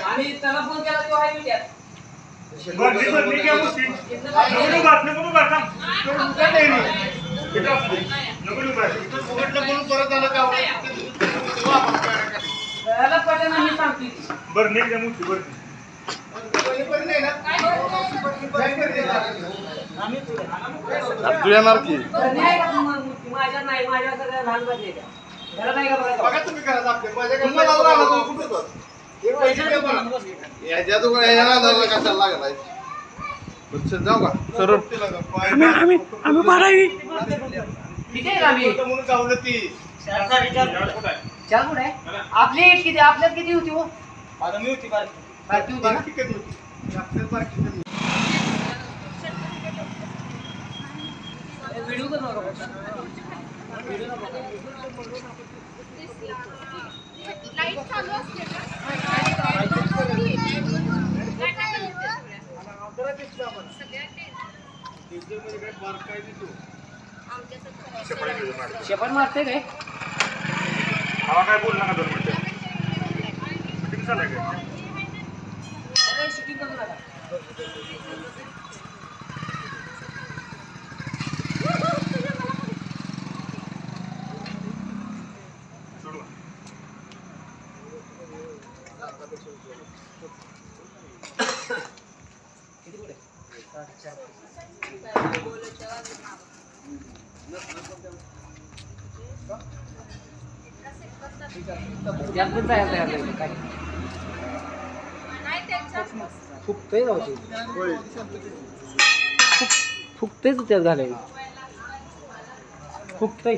आणि त्याला फोन केला तो आहे मीडियात तू येणार की माझ्या नाही माझ्या सगळ्या लहान पाहिजे त्याला नाही का बघा तुम्ही करा जाऊ का सर आम्ही बारावी किती आहे आम्ही चार कुठे आहे आपली किती आपल्यात किती होती हो मी होती बारकी होती ना व्हिडिओ कर नका लाईट चालू असते शेपट मारते काय काय बोल नका 2 मिनिटं शूटिंग चालू आहे शूटिंग करू नका फुकतय फुकतेच त्यात घालाय फुकतय